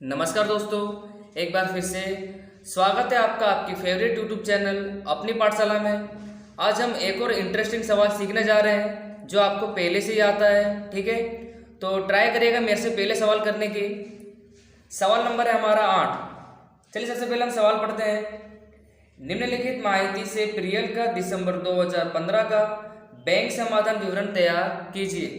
नमस्कार दोस्तों, एक बार फिर से स्वागत है आपका आपकी फेवरेट यूट्यूब चैनल अपनी पाठशाला में। आज हम एक और इंटरेस्टिंग सवाल सीखने जा रहे हैं जो आपको पहले से ही आता है। ठीक है, तो ट्राई करिएगा मेरे से पहले सवाल करने की। सवाल नंबर है हमारा 8। चलिए सबसे पहले हम सवाल पढ़ते हैं। निम्नलिखित माहिती से पीरियल का दिसंबर 2015 का बैंक समाधान विवरण तैयार कीजिए।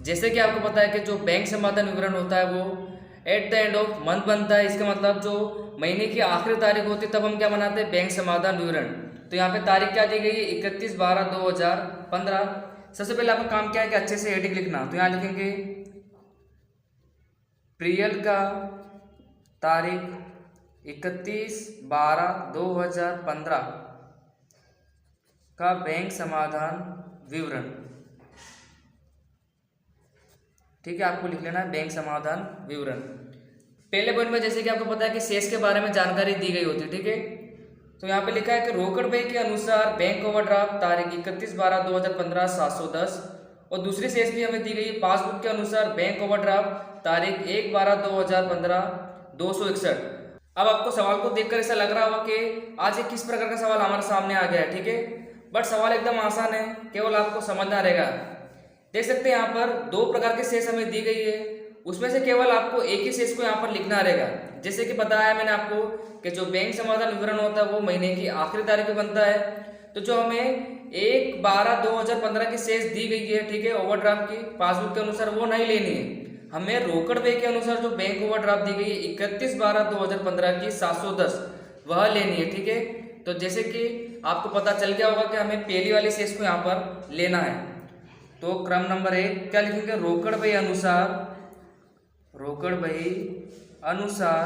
जैसे कि आपको पता है कि जो बैंक समाधान विवरण होता है वो at the end of month बनता है। इसका मतलब जो महीने की आखिरी तारीख होती है तब हम क्या बनाते हैं, बैंक समाधान विवरण। तो यहाँ पे तारीख क्या दी गई है, 31/12/2015। सबसे पहले आपका काम क्या है कि अच्छे से हेडिंग लिखना। तो यहाँ लिखेंगे पीरियल का तारीख 31/12/2015 का बैंक समाधान विवरण। ठीक है, आपको लिख लेना है बैंक समाधान विवरण। पहले पॉइंट में जैसे कि आपको पता है कि शेष के बारे में जानकारी दी गई होती है। ठीक है, तो यहाँ पे लिखा है कि रोकड़ बही के अनुसार बैंक ओवरड्राफ्ट तारीख 31/12/2015 710, और दूसरी शेष भी हमें दी गई है पासबुक के अनुसार बैंक ओवरड्राफ्ट तारीख 1/12/2015 261। अब आपको सवाल को देखकर ऐसा लग रहा होगा कि आज एक किस प्रकार का सवाल हमारे सामने आ गया है। ठीक है, बट सवाल एकदम आसान है, केवल आपको समझना रहेगा। देख सकते हैं यहाँ पर दो प्रकार के शेष हमें दी गई है, उसमें से केवल आपको एक ही शेष को यहाँ पर लिखना रहेगा। जैसे कि बताया मैंने आपको कि जो बैंक समाधान विवरण होता है वो महीने की आखिरी तारीख को बनता है। तो जो हमें 1/12/2015 की शेष दी गई है, ठीक है, ओवरड्राफ्ट की पासबुक के अनुसार, वो नहीं लेनी है। हमें रोकड़ बही के अनुसार जो बैंक ओवरड्राफ्ट दी गई है 31/12/2015 की 710 वह लेनी है। ठीक है, तो जैसे कि आपको पता चल गया होगा कि हमें पहली वाली शेष को यहाँ पर लेना है। तो क्रम नंबर 1 क्या लिखेंगे, रोकड़ बही अनुसार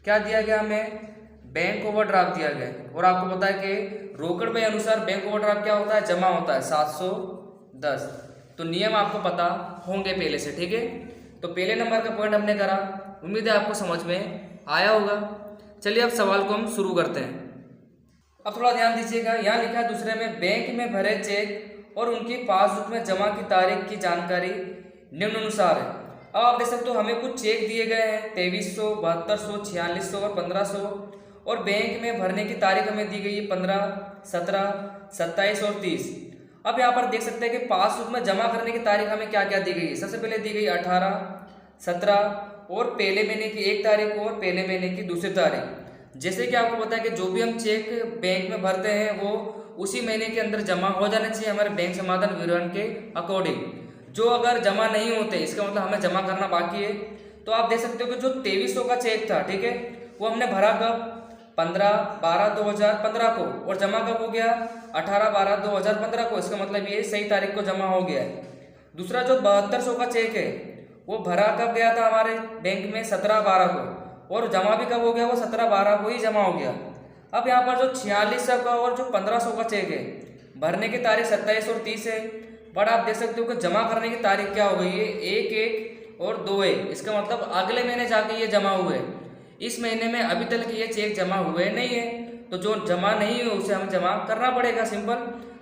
क्या दिया गया, हमें बैंक ओवरड्राफ्ट दिया गया। और आपको पता है कि रोकड़ बही अनुसार बैंक ओवरड्राफ्ट क्या होता है, जमा होता है 710। तो नियम आपको पता होंगे पहले से। ठीक है, तो पहले नंबर का पॉइंट हमने करा, उम्मीद है आपको समझ में आया होगा। चलिए अब सवाल को हम शुरू करते हैं। अब थोड़ा ध्यान दीजिएगा, यहाँ लिखा है दूसरे में बैंक में भरे चेक और उनकी पासबुक में जमा की तारीख की जानकारी निम्नानुसार है। अब आप देख सकते हो हमें कुछ चेक दिए गए हैं 2300, 7200, 4600 और 1500, और बैंक में भरने की तारीख हमें दी गई है 15, 17, 27 और 30। अब यहाँ पर देख सकते हैं कि पासबुक में जमा करने की तारीख हमें क्या क्या दी गई है। सबसे पहले दी गई 18, 17 और पहले महीने की 1 तारीख और पहले महीने की दूसरी तारीख। जैसे कि आपको पता है कि जो भी हम चेक बैंक में भरते हैं वो उसी महीने के अंदर जमा हो जाना चाहिए हमारे बैंक समाधान विवरण के अकॉर्डिंग। जो अगर जमा नहीं होते, इसका मतलब हमें जमा करना बाकी है। तो आप देख सकते हो कि जो 2300 का चेक था, ठीक है, वो हमने भरा कब, 15/12/2015 को, और जमा कब हो गया, 18/12/2015 को। इसका मतलब ये सही तारीख को जमा हो गया है। दूसरा जो 7200 का चेक है वो भरा कब गया था हमारे बैंक में, 17/12 को, और जमा भी कब हो गया, वो 17/12 को ही जमा हो गया। अब यहाँ पर जो 4600 का और जो 1500 का चेक है, भरने की तारीख 27 और 30 है, बट आप देख सकते हो कि जमा करने की तारीख क्या हो गई है, 1/1 और 2/1। इसका मतलब अगले महीने जाके ये जमा हुए, इस महीने में अभी तक ये चेक जमा हुए नहीं है। तो जो जमा नहीं हुए उसे हमें जमा करना पड़ेगा, सिंपल।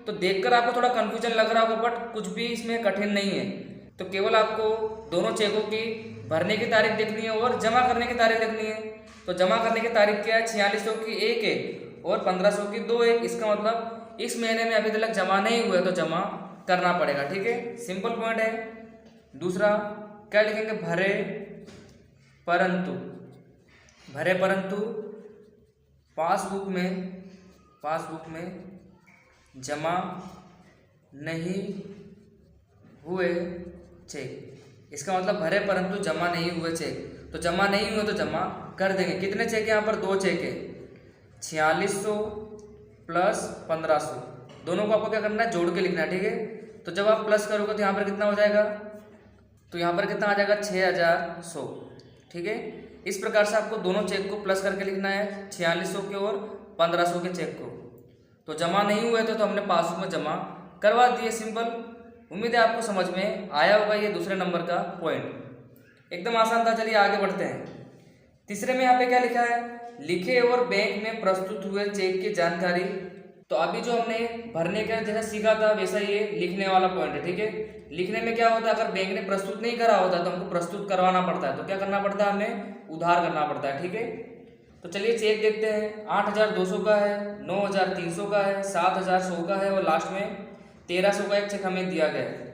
तो देखकर आपको थोड़ा कन्फ्यूजन लग रहा होगा, बट कुछ भी इसमें कठिन नहीं है। तो केवल आपको दोनों चेकों की भरने की तारीख देखनी है और जमा करने की तारीख देखनी है। तो जमा करने की तारीख क्या है, 4600 की 1/1 और 1500 की 2/1। इसका मतलब इस महीने में अभी तक जमा नहीं हुए तो जमा करना पड़ेगा। ठीक है, सिंपल पॉइंट है। दूसरा क्या लिखेंगे, भरे परंतु पासबुक में जमा नहीं हुए चेक। इसका मतलब भरे परंतु जमा नहीं हुए चेक। तो जमा नहीं हुए तो जमा कर देंगे। कितने चेक है यहाँ पर, 2 चेक है, 4600 प्लस 1500। दोनों को आपको क्या करना है, जोड़ के लिखना है। ठीक है, तो जब आप प्लस करोगे तो यहाँ पर कितना हो जाएगा, तो यहाँ पर कितना आ जाएगा, 6100। ठीक है, इस प्रकार से आपको दोनों चेक को प्लस करके लिखना है, 4600 के और 1500 के चेक को। तो जमा नहीं हुए थे तो हमने पासबुक में जमा करवा दिए, सिंपल। उम्मीद है आपको समझ में आया होगा ये दूसरे नंबर का पॉइंट, एकदम आसान था। चलिए आगे बढ़ते हैं। तीसरे में यहाँ पे क्या लिखा है, लिखे और बैंक में प्रस्तुत हुए चेक की जानकारी तो अभी जो हमने भरने का जैसा सीखा था वैसा ये लिखने वाला पॉइंट है, ठीक है। लिखने में क्या होता है, अगर बैंक ने प्रस्तुत नहीं करा होता तो हमको प्रस्तुत करवाना पड़ता है, तो क्या करना पड़ता है, हमें उधार करना पड़ता है, ठीक है। तो चलिए चेक देखते हैं। 8,200 का है, 9,300 का है, 7,100 का है और लास्ट में 1,300 का एक चेक हमें दिया गया है।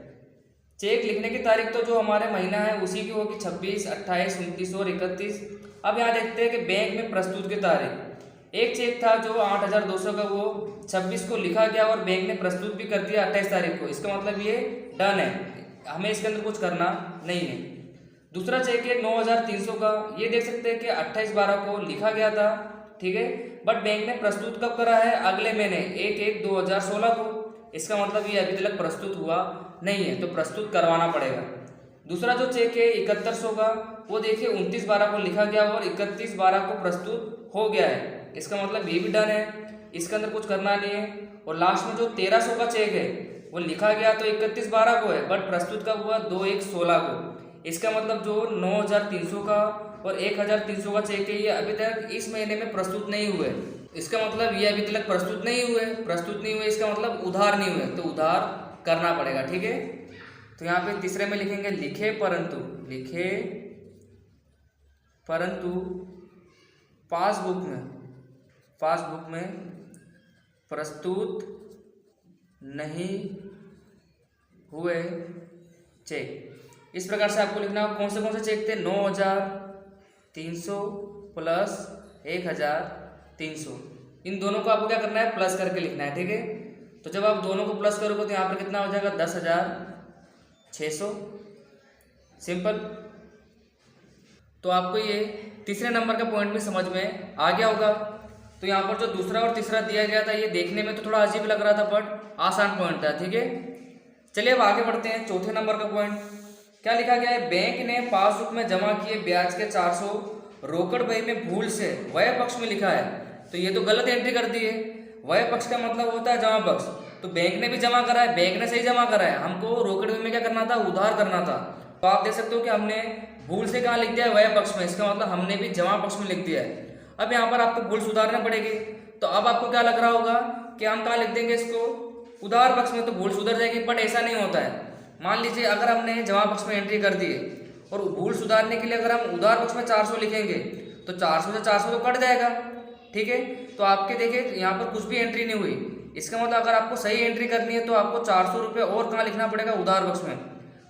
चेक लिखने की तारीख तो जो हमारे महीना है उसी की होगी, 26, 28, 29 और 31। अब यहाँ देखते हैं कि बैंक में प्रस्तुत की तारीख। एक चेक था जो 8,200 का, वो 26 को लिखा गया और बैंक ने प्रस्तुत भी कर दिया 28 तारीख को। इसका मतलब ये डन है, हमें इसके अंदर कुछ करना नहीं है। दूसरा चेक है 9,300 का, ये देख सकते हैं कि 28/12 को लिखा गया था, ठीक है, बट बैंक ने प्रस्तुत कब करा है, अगले महीने 1/1/2016 को। इसका मतलब ये अभी तक प्रस्तुत हुआ नहीं है, तो प्रस्तुत करवाना पड़ेगा। दूसरा जो चेक है 7,100 का, वो देखिए 29/12 को लिखा गया और 31/12 को प्रस्तुत हो गया है। इसका मतलब ये भी डन है, इसके अंदर कुछ करना नहीं है। और लास्ट में जो 1,300 का चेक है वो लिखा गया तो 31/12 को है, बट प्रस्तुत कब हुआ, 2/1/16 को। इसका मतलब जो 9,300 का और 1,300 का चेक है ये अभी तक इस महीने में प्रस्तुत नहीं हुए। इसका मतलब ये अभी तक प्रस्तुत नहीं हुए, इसका मतलब उधार नहीं हुए, तो उधार करना पड़ेगा, ठीक है। तो यहाँ पे तीसरे में लिखेंगे लिखे परंतु पासबुक में प्रस्तुत नहीं हुए चेक। इस प्रकार से आपको लिखना कौन से चेक थे, 9,300 प्लस 1,300, इन दोनों को आपको क्या करना है, प्लस करके लिखना है, ठीक है। तो जब आप दोनों को प्लस करोगे तो यहाँ पर कितना हो जाएगा, 10,600, सिंपल। तो आपको ये तीसरे नंबर का पॉइंट भी समझ में आ गया होगा। तो यहाँ पर जो दूसरा और तीसरा दिया गया था ये देखने में तो थोड़ा अजीब लग रहा था, बट आसान पॉइंट था, ठीक है। चलिए अब आगे बढ़ते हैं। चौथे नंबर का पॉइंट क्या लिखा गया है, बैंक ने पासबुक में जमा किए ब्याज के 400 रोकड़ बही में भूल से वह पक्ष में लिखा है। तो ये तो गलत एंट्री कर दी है। वह पक्ष का मतलब होता है जमा पक्ष, तो बैंक ने भी जमा करा है, बैंक ने सही जमा करा है, हमको रोकड़ बही में क्या करना था, उधार करना था। तो आप देख सकते हो कि हमने भूल से कहाँ लिख दिया है, वह पक्ष में, इसका मतलब हमने भी जमा पक्ष में लिख दिया है। अब यहाँ पर आपको भूल सुधारना पड़ेगी। तो अब आपको क्या लग रहा होगा कि हम कहाँ लिख देंगे इसको, उधार पक्ष में, तो भूल सुधर जाएगी, बट ऐसा नहीं होता है। मान लीजिए अगर हमने जमा पक्ष में एंट्री कर दी है और भूल सुधारने के लिए अगर हम उधार पक्ष में 400 लिखेंगे तो 400 से 400 तो कट जाएगा, ठीक है। तो आपके देखिए यहाँ पर कुछ भी एंट्री नहीं हुई। इसका मतलब अगर आपको सही एंट्री करनी है तो आपको 400 रुपये और कहाँ लिखना पड़ेगा, उधार पक्ष में।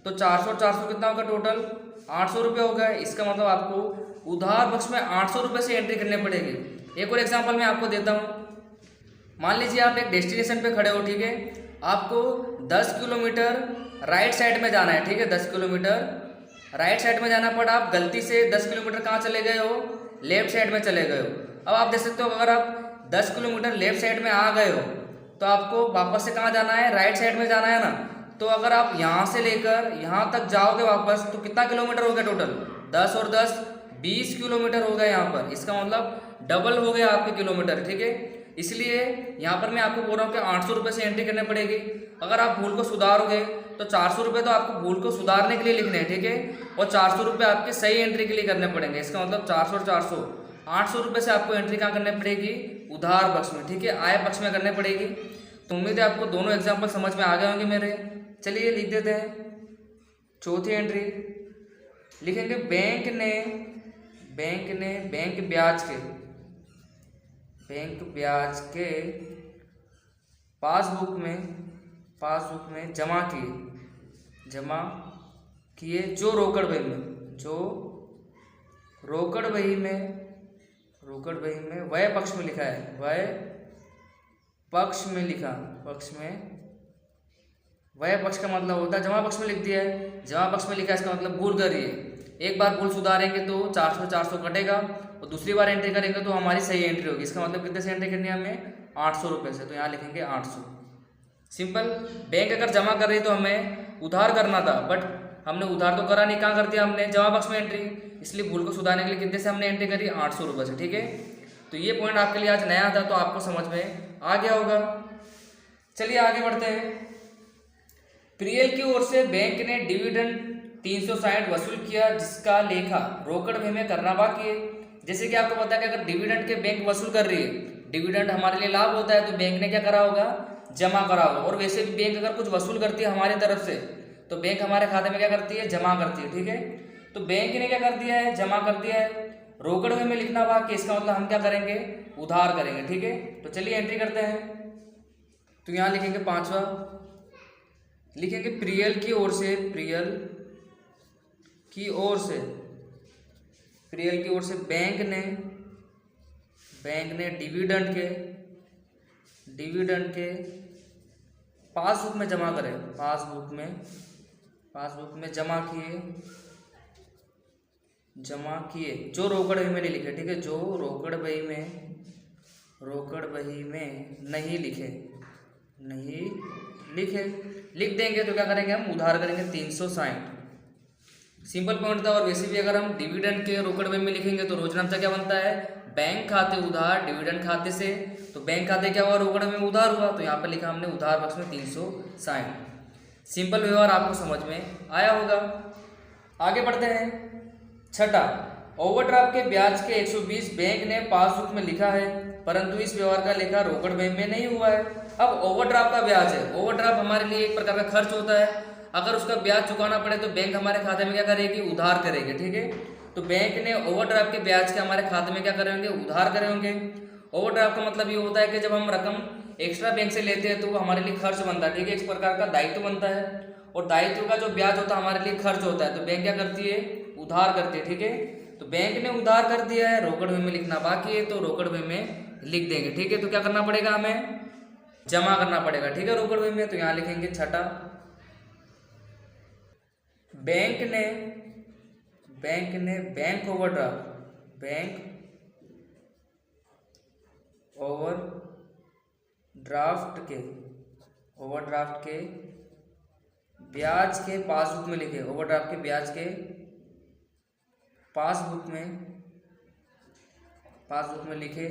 तो 400 और 400 कितना होगा, टोटल 800 रुपये हो गया। इसका मतलब आपको उधार पक्ष में 800 रुपये से एंट्री करनी पड़ेगी। एक और एग्जांपल मैं आपको देता हूँ। मान लीजिए आप एक डेस्टिनेशन पे खड़े हो, ठीक है, आपको 10 किलोमीटर राइट साइड में जाना है, ठीक है, 10 किलोमीटर राइट साइड में जाना, पड़ा आप गलती से 10 किलोमीटर कहाँ चले गए हो, लेफ्ट साइड में चले गए हो। अब आप देख सकते हो अगर आप 10 किलोमीटर लेफ्ट साइड में आ गए हो तो आपको वापस से कहाँ जाना है, राइट साइड में जाना है ना। तो अगर आप यहाँ से लेकर यहाँ तक जाओगे वापस तो कितना किलोमीटर हो गया टोटल, 10 और 10 20 किलोमीटर हो गया यहाँ पर। इसका मतलब डबल हो गया आपके किलोमीटर, ठीक है। इसलिए यहाँ पर मैं आपको बोल रहा हूँ कि 800 रुपये से एंट्री करनी पड़ेगी। अगर आप भूल को सुधारोगे तो 400 रुपये तो आपको भूल को सुधारने के लिए लिखने हैं, ठीक है, और 400 रुपये आपके सही एंट्री के लिए करने पड़ेंगे। इसका मतलब 400 और 400 800 रुपये से आपको एंट्री कहाँ करनी पड़ेगी, उधार पक्ष में, ठीक है, आय पक्ष में करनी पड़ेगी। तो उम्मीद है आपको दोनों एग्जाम्पल समझ में आ गए होंगे मेरे। चलिए लिख देते हैं। चौथी एंट्री लिखेंगे बैंक ने बैंक ब्याज के पासबुक में जमा किए जो रोकड़ बही में वह पक्ष में लिखा है, वह पक्ष का मतलब होता है जमा पक्ष में लिख दिया है, जमा पक्ष में लिखा है, इसका मतलब भूल कर रही है। एक बार भूल सुधारेंगे तो 400 कटेगा और दूसरी बार एंट्री करेंगे तो हमारी सही एंट्री होगी। इसका मतलब कितने से एंट्री करनी है हमें, 800 रुपये से। तो यहाँ लिखेंगे 800, सिंपल। बैंक अगर जमा कर रही तो हमें उधार करना था, बट हमने उधार तो करा नहीं, कहाँ कर दिया हमने, जमा पक्ष में एंट्री। इसलिए भूल को सुधारने के लिए कितने से हमने एंट्री करी, 800 रुपये से, ठीक है। तो ये पॉइंट आपके लिए आज नया था तो आपको समझ में आ गया होगा। चलिए आगे बढ़ते हैं। प्रियल की ओर से बैंक ने डिविडेंड 360 वसूल किया जिसका लेखा रोकड़ बही में करना बाकी है। जैसे कि आपको पता है कि अगर डिविडेंड के बैंक वसूल कर रही है, डिविडेंड हमारे लिए लाभ होता है, तो बैंक ने क्या करा होगा, जमा करा होगा। और वैसे भी बैंक अगर कुछ वसूल करती है हमारी तरफ से, तो बैंक हमारे खाते में क्या करती है, जमा करती है। ठीक है, तो बैंक ने क्या कर दिया है, जमा कर दिया है। रोकड़ में लिखना बाकी, इसका मतलब हम क्या करेंगे, उधार करेंगे। ठीक है, तो चलिए एंट्री करते हैं। तो यहाँ लिखेंगे पांचवा, लिखेंगे प्रियल की ओर से, प्रियल की ओर से, प्रियल की ओर से बैंक ने डिविडेंड के पासबुक में जमा करे, पासबुक में जमा किए, जो रोकड़ बही में नहीं लिखे। ठीक है, जो रोकड़ बही में नहीं लिखे, लिख देंगे तो क्या करेंगे, हम उधार करेंगे 360। सिंपल पॉइंट था। और वैसे भी अगर हम डिविडेंड के रोकड़ बही में लिखेंगे तो रोजनामचा क्या बनता है, बैंक खाते उधार डिविडेंड खाते से। तो बैंक खाते क्या हुआ, रोकड़ में उधार हुआ, तो यहाँ पे लिखा हमने उधार पक्ष में 360। सिंपल व्यवहार आपको समझ में आया होगा। आगे बढ़ते हैं। छठा, ओवरड्राफ्ट के ब्याज के 120 बैंक ने पासबुक में लिखा है, परंतु इस व्यवहार का लेखा रोकड़ बही में नहीं हुआ है। अब ओवरड्राफ्ट का ब्याज है, ओवरड्राफ्ट हमारे लिए एक प्रकार का खर्च होता है। अगर उसका ब्याज चुकाना पड़े तो बैंक हमारे खाते में क्या करेगी, उधार करेगी। ठीक है, तो बैंक ने ओवरड्राफ्ट के ब्याज के हमारे खाते में क्या करेंगे, उधार करेंगे। ओवरड्राफ्ट का मतलब ये होता है कि जब हम रकम एक्स्ट्रा बैंक से लेते हैं तो वो हमारे लिए खर्च बनता है। ठीक है, इस प्रकार का दायित्व बनता है, और दायित्व का जो ब्याज होता है हमारे लिए खर्च होता है। तो बैंक क्या करती है, उधार करती है। ठीक है, तो बैंक ने उधार कर दिया है, रोकड़ बही में लिखना बाकी है, तो रोकड़ बही में लिख देंगे। ठीक है, तो क्या करना पड़ेगा, हमें जमा करना पड़ेगा। ठीक है, रोकड़ बही में। तो यहाँ लिखेंगे छठा, बैंक ने बैंक ओवरड्राफ्ट के ब्याज के पासबुक में लिखे, ओवरड्राफ्ट के ब्याज के पासबुक में लिखे,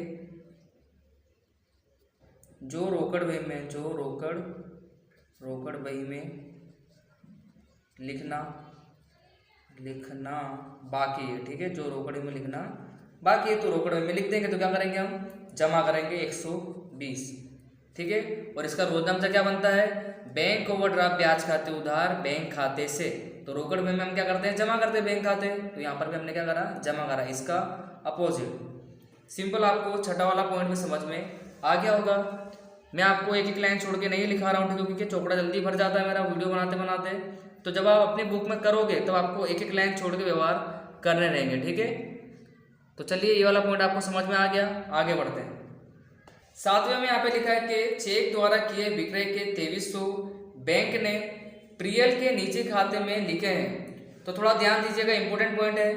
जो रोकड़ बही में लिखना बाकी है। ठीक है, जो रोकड़ बही में लिखना बाकी है, तो रोकड़ बही में लिख देंगे। तो क्या करेंगे, हम जमा करेंगे 120। ठीक है, और इसका रोजनामचा क्या बनता है, बैंक ओवरड्राफ्ट ब्याज खाते उधार बैंक खाते से। तो रोकड़ बही में हम क्या करते हैं, जमा करते हैं बैंक खाते। तो यहाँ पर भी हमने क्या करा, जमा करा, इसका अपोजिट। सिंपल, आपको छठा वाला पॉइंट भी समझ में आ गया होगा। मैं आपको एक एक लाइन छोड़ के नहीं लिखा रहा हूँ, क्योंकि चौकड़ा जल्दी भर जाता है मेरा वीडियो बनाते। तो जब आप अपनी बुक में करोगे तो आपको एक एक लाइन छोड़ के व्यवहार करने रहेंगे। ठीक है, तो चलिए ये वाला पॉइंट आपको समझ में आ गया। आगे बढ़ते हैं। सातवें में यहाँ पे लिखा है कि चेक द्वारा किए विक्रय के 2300 बैंक ने प्रियल के निजी खाते में लिखे हैं। तो थोड़ा ध्यान दीजिएगा, इंपॉर्टेंट पॉइंट है।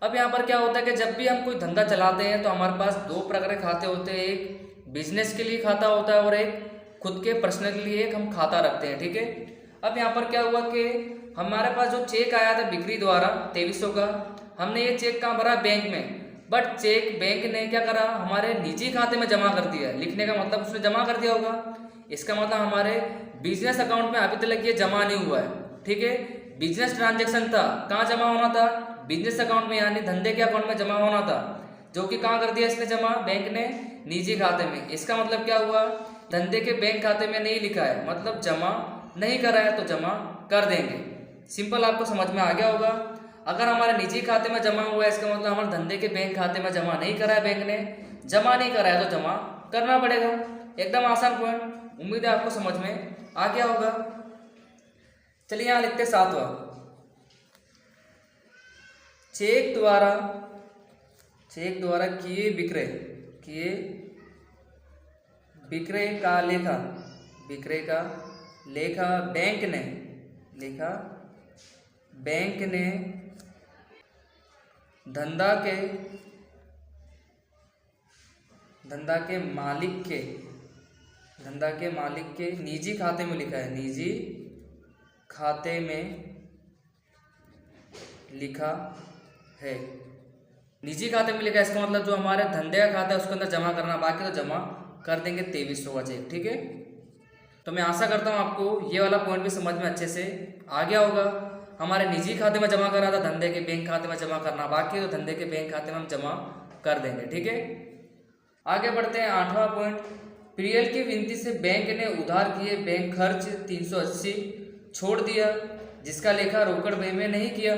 अब यहाँ पर क्या होता है कि जब भी हम कोई धंधा चलाते हैं तो हमारे पास दो प्रकार के खाते होते हैं, एक बिजनेस के लिए खाता होता है और एक खुद के पर्सनल के लिए एक हम खाता रखते हैं। ठीक है, अब यहाँ पर क्या हुआ कि हमारे पास जो चेक आया था बिक्री द्वारा 2300 का, हमने ये चेक कहाँ भरा, बैंक में। बट चेक बैंक ने क्या करा, हमारे निजी खाते में जमा कर दिया। लिखने का मतलब उसने जमा कर दिया होगा, इसका मतलब हमारे बिजनेस अकाउंट में अभी तक ये जमा नहीं हुआ है। ठीक है, बिजनेस ट्रांजेक्शन था, कहाँ जमा होना था, बिजनेस अकाउंट में, यानी धंधे के अकाउंट में जमा होना था, जो कि कहाँ कर दिया इसने जमा, बैंक ने निजी खाते में। इसका मतलब क्या हुआ, धंधे के बैंक खाते में नहीं लिखा है, मतलब जमा नहीं करा है, तो जमा कर देंगे। सिंपल, आपको समझ में आ गया होगा। अगर हमारे निजी खाते में जमा हुआ है, इसका मतलब हमारे धंधे के बैंक खाते में जमा नहीं करा है, बैंक ने जमा नहीं करा है, तो जमा करना पड़ेगा। एकदम आसान पॉइंट, उम्मीद है आपको समझ में आ गया होगा। चलिए यहाँ लिखते 7वां, चेक द्वारा किए विक्रय का लेखा बैंक ने धंधा के मालिक के निजी खाते में लिखा है, निजी खाते में लिखा है। निजी खाते में लिखा है, इसका मतलब जो हमारे धंधे का खाता है उसके अंदर जमा करना बाकी, तो जमा कर देंगे 2300 का चेक। ठीक है, तो मैं आशा करता हूँ आपको ये वाला पॉइंट भी समझ में अच्छे से आ गया होगा। हमारे निजी खाते में जमा करा था, धंधे के बैंक खाते में जमा करना बाकी, तो धंधे के बैंक खाते में हम जमा कर देंगे। ठीक है, आगे बढ़ते हैं। 8वां पॉइंट, प्रियल की विनती से बैंक ने उधार किए बैंक खर्च 380 छोड़ दिया, जिसका लेखा रोकड़ बही में नहीं किया।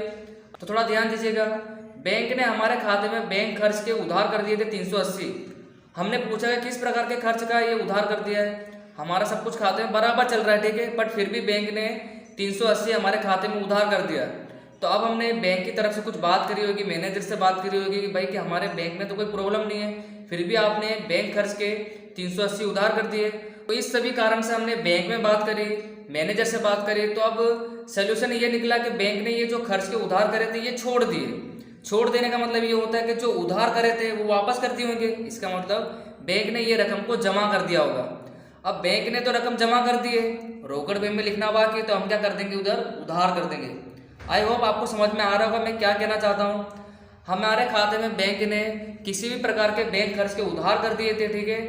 तो थोड़ा ध्यान दीजिएगा, बैंक ने हमारे खाते में बैंक खर्च के उधार कर दिए थे 380। हमने पूछा है किस प्रकार के खर्च का ये उधार कर दिया है। हमारा सब कुछ खाते में बराबर चल रहा है, ठीक है, बट फिर भी बैंक ने 380 हमारे खाते में उधार कर दिया। तो अब हमने बैंक की तरफ से कुछ बात करी होगी, मैनेजर से बात करी होगी कि भाई कि हमारे बैंक में तो कोई प्रॉब्लम नहीं है, फिर भी आपने बैंक खर्च के 380 उधार कर दिए। तो इस सभी कारण से हमने बैंक में बात करी, मैनेजर से बात करी। तो अब सोल्यूशन ये निकला कि बैंक ने ये जो खर्च के उधार करे थे ये छोड़ दिए। छोड़ देने का मतलब ये होता है कि जो उधार करे थे वो वापस कर दिए होंगे। इसका मतलब बैंक ने ये रकम को जमा कर दिया होगा। अब बैंक ने तो रकम जमा कर दी है, रोकड़ बही में लिखना बाकी, तो हम क्या कर देंगे, उधर उधार कर देंगे। आई होप आपको समझ में आ रहा होगा मैं क्या कहना चाहता हूँ। हमारे खाते में बैंक ने किसी भी प्रकार के बैंक खर्च के उधार कर दिए थे, ठीक है।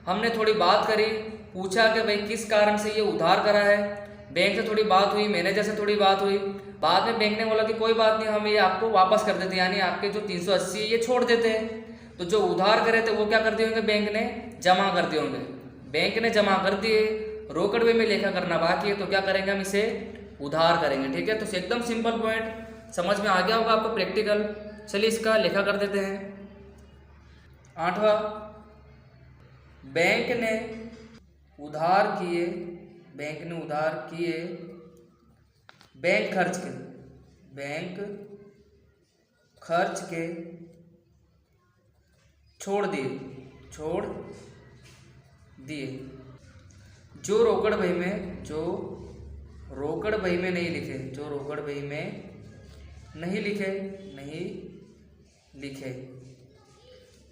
हमने थोड़ी बात करी, पूछा कि भाई किस कारण से ये उधार करा है, बैंक से थोड़ी बात हुई, मैनेजर से थोड़ी बात हुई। बाद में बैंक ने बोला कि कोई बात नहीं, हम ये आपको वापस कर देते हैं, यानी आपके जो 380 है ये छोड़ देते हैं। तो जो उधार करे थे वो क्या कर दिए होंगे, बैंक ने जमा कर दिए होंगे। बैंक ने जमा कर दिए, रोकड़ बही में लेखा करना बाकी है, तो क्या करेंगे, हम इसे उधार करेंगे। ठीक है, तो एकदम सिंपल पॉइंट समझ में आ गया होगा आपको प्रैक्टिकल। चलिए इसका लेखा कर देते हैं। 8वां, बैंक ने उधार किए, बैंक ने उधार किए बैंक खर्च के, बैंक खर्च के छोड़ दिए, छोड़ दिए। जो रोकड़ बही में, जो रोकड़ बही में नहीं लिखे, जो रोकड़ बही में नहीं लिखे, नहीं लिखे,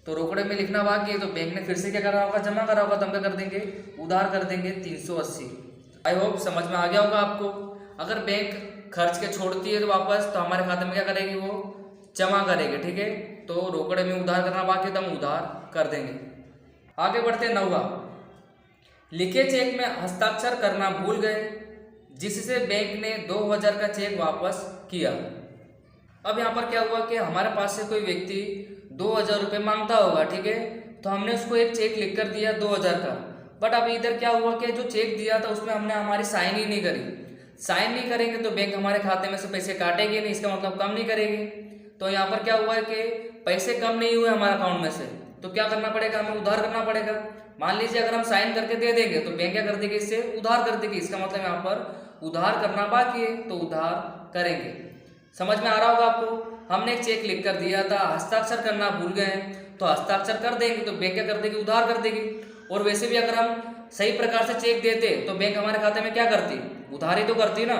तो रोकड़ में लिखना बाकी है, तो बैंक ने फिर से क्या करा होगा, जमा करा होगा, तो हम क्या कर देंगे, उधार कर देंगे 380। आई होप समझ में आ गया होगा आपको। अगर बैंक खर्च के छोड़ती है तो वापस, तो हमारे खाते में क्या करेगी, वो जमा करेगी। ठीक है, तो रोकड़ में उधार करना बाकी है तो हम उधार कर देंगे। आगे बढ़ते हैं। 9वां, लिखे चेक में हस्ताक्षर करना भूल गए, जिससे बैंक ने 2000 का चेक वापस किया। अब यहाँ पर क्या हुआ कि हमारे पास से कोई व्यक्ति 2000 रुपये मांगता होगा, ठीक है, तो हमने उसको एक चेक लिख कर दिया 2000 का। बट अब इधर क्या हुआ कि जो चेक दिया था उसमें हमने हमारी साइन ही नहीं करी। साइन नहीं करेंगे तो बैंक हमारे खाते में से पैसे काटेगी नहीं, इसका मतलब कम नहीं करेगी। तो यहाँ पर क्या हुआ है कि पैसे कम नहीं हुए हमारे अकाउंट में से, तो क्या करना पड़ेगा, हमें उधार करना पड़ेगा। मान लीजिए अगर हम साइन करके दे देंगे तो बैंक क्या कर देगी, इससे उधार कर देगी। इसका मतलब यहाँ पर उधार करना बाकी है, तो उधार करेंगे। समझ में आ रहा होगा आपको। हमने एक चेक लिख कर दिया था, हस्ताक्षर करना भूल गए, तो हस्ताक्षर कर देंगे तो बैंक क्या कर देगी, उधार कर देगी। और वैसे भी अगर हम सही प्रकार से चेक देते तो बैंक हमारे खाते में क्या करती, उधार ही तो करती ना।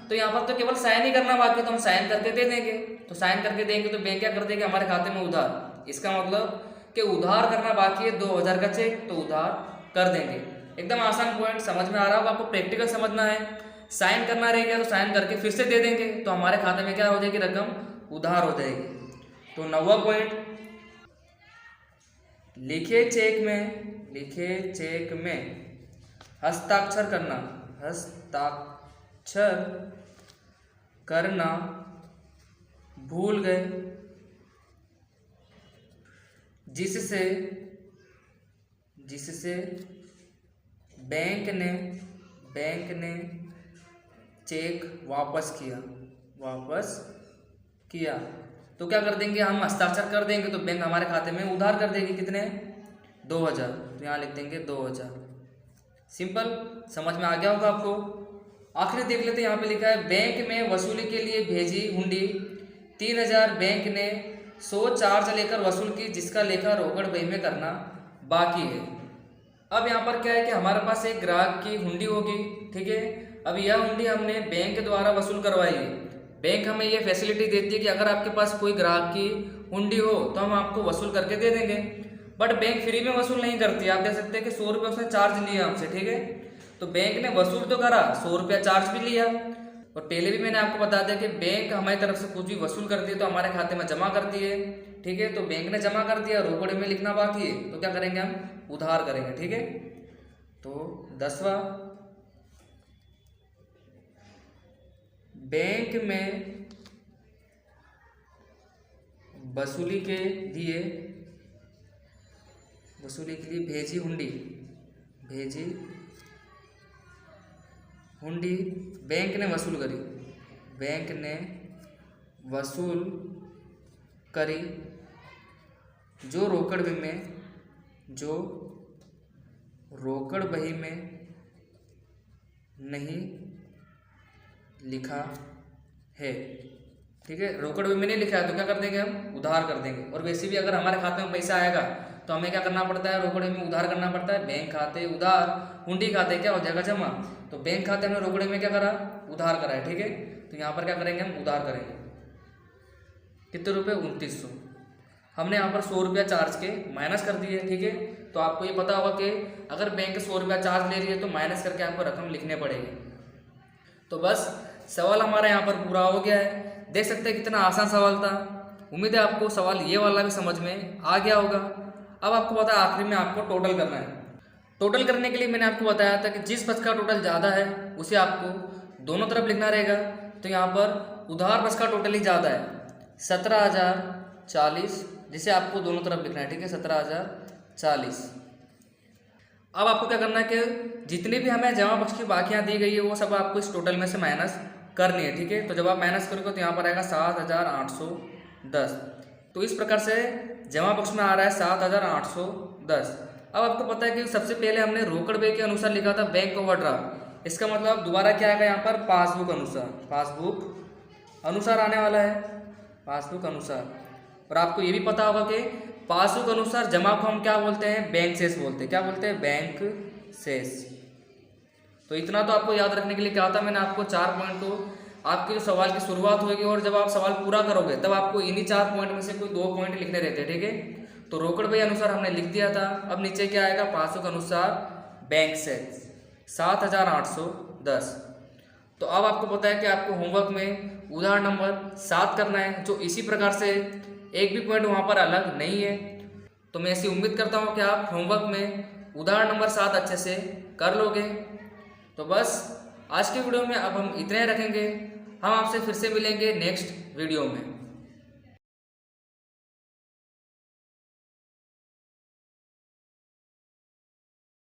तो यहाँ पर तो केवल साइन ही करना बाकी, तो हम साइन करके दे देंगे। तो साइन करके देंगे तो बैंक क्या कर देगी, हमारे खाते में उधार। इसका मतलब कि उधार करना बाकी है 2000 का चेक, तो उधार कर देंगे। एकदम आसान पॉइंट, समझ में आ रहा होगा आपको, प्रैक्टिकल समझना है। साइन करना रहेगा तो साइन करके फिर से दे देंगे, तो हमारे खाते में क्या हो जाएगी, रकम उधार हो जाएगी। तो 9वां पॉइंट, लिखे चेक में, लिखे चेक में हस्ताक्षर करना, हस्ताक्षर करना भूल गए, जिससे, जिससे बैंक ने चेक वापस किया, वापस किया। तो क्या कर देंगे, हम हस्ताक्षर कर देंगे तो बैंक हमारे खाते में उधार कर देगी। कितने, 2000, तो यहाँ लिख देंगे 2000। सिंपल, समझ में आ गया होगा आपको। आखिरी देख लेते हैं, यहाँ पे लिखा है बैंक में वसूली के लिए भेजी हुंडी 3000, बैंक ने 100 चार्ज लेकर वसूल की, जिसका लेखा रोकड़ बही में करना बाकी है। अब यहाँ पर क्या है कि हमारे पास एक ग्राहक की हुंडी होगी, ठीक है। अब यह हुंडी हमने बैंक द्वारा वसूल करवाई है। बैंक हमें ये फैसिलिटी देती है कि अगर आपके पास कोई ग्राहक की हुंडी हो तो हम आपको वसूल करके दे देंगे। बट बैंक फ्री में वसूल नहीं करती। आप देख सकते हैं कि 100 रुपये उसने चार्ज लिया हमसे, ठीक है। तो बैंक ने वसूल तो करा, 100 रुपया चार्ज भी लिया। और पहले भी मैंने आपको बता दिया कि बैंक हमारी तरफ से कुछ भी वसूल करती है तो हमारे खाते में जमा करती है, ठीक है। तो बैंक ने जमा कर दिया, रोकड़ में लिखना बाकी है, तो क्या करेंगे, हम उधार करेंगे, ठीक है। तो 10वां, बैंक में वसूली के लिए वसूली के लिए भेजी हुंडी, भेजी हुंडी बैंक ने वसूल करी, बैंक ने वसूल करी जो रोकड़ बही में, जो रोकड़ बही में नहीं लिखा है। ठीक है, रोकड़ बही में नहीं लिखा है तो क्या कर देंगे हम, उधार कर देंगे। और वैसे भी अगर हमारे खाते में पैसा आएगा तो हमें क्या करना पड़ता है, रोकड़ बही में उधार करना पड़ता है। बैंक खाते उधार, हुंडी खाते क्या हो जाएगा, जमा। तो बैंक खाते हमने रोकड़े में क्या करा, उधार करा है। ठीक है, तो यहाँ पर क्या करेंगे हम, उधार करेंगे। कितने रुपये, 2900। हमने यहाँ पर 100 रुपया चार्ज के माइनस कर दिए। ठीक है, तो आपको ये पता होगा कि अगर बैंक 100 रुपया चार्ज ले रही है तो माइनस करके आपको रकम लिखने पड़ेगी। तो बस सवाल हमारा यहाँ पर पूरा हो गया है। देख सकते हैं कितना आसान सवाल था। उम्मीद है आपको सवाल ये वाला भी समझ में आ गया होगा। अब आपको पता है आखिरी में आपको टोटल करना है। टोटल करने के लिए मैंने आपको बताया था कि जिस पक्ष का टोटल ज़्यादा है उसे आपको दोनों तरफ लिखना रहेगा। तो यहाँ पर उधार पक्ष का टोटल ही ज़्यादा है, 17,040, जिसे आपको दोनों तरफ लिखना है। ठीक है, 17,040। अब आपको क्या करना है कि जितनी भी हमें जमा पक्ष की बाकियाँ दी गई है वो सब आपको इस टोटल में से माइनस करनी है। ठीक है, तो जब आप माइनस करोगे तो यहाँ पर आएगा 7,810। तो इस प्रकार से जमा पक्ष में आ रहा है 7,810। अब आपको पता है कि सबसे पहले हमने रोकड़ बही के अनुसार लिखा था बैंक ओवरड्राफ्ट। इसका मतलब दोबारा क्या आएगा यहाँ पर, पासबुक अनुसार, पासबुक अनुसार आने वाला है, पासबुक अनुसार। और आपको ये भी पता होगा कि पासबुक अनुसार जमा को हम क्या बोलते हैं, बैंक शेष बोलते हैं। क्या बोलते हैं, बैंक शेष। तो इतना तो आपको याद रखने के लिए क्या था, मैंने आपको 4 पॉइंट को आपके जो सवाल की शुरुआत होगी और जब आप सवाल पूरा करोगे तब आपको इन्हीं 4 पॉइंट में से कोई 2 पॉइंट लिखने रहते हैं। ठीक है, तो रोकड़ बही अनुसार हमने लिख दिया था। अब नीचे क्या आएगा, पासबुक अनुसार बैंक शेष 7,810। तो अब आपको पता है कि आपको होमवर्क में उदाहरण नंबर 7 करना है, जो इसी प्रकार से एक भी पॉइंट वहाँ पर अलग नहीं है। तो मैं ऐसी उम्मीद करता हूँ कि आप होमवर्क में उदाहरण नंबर 7 अच्छे से कर लोगे। तो बस आज के वीडियो में अब हम इतने रखेंगे। हम आपसे फिर से मिलेंगे नेक्स्ट वीडियो में।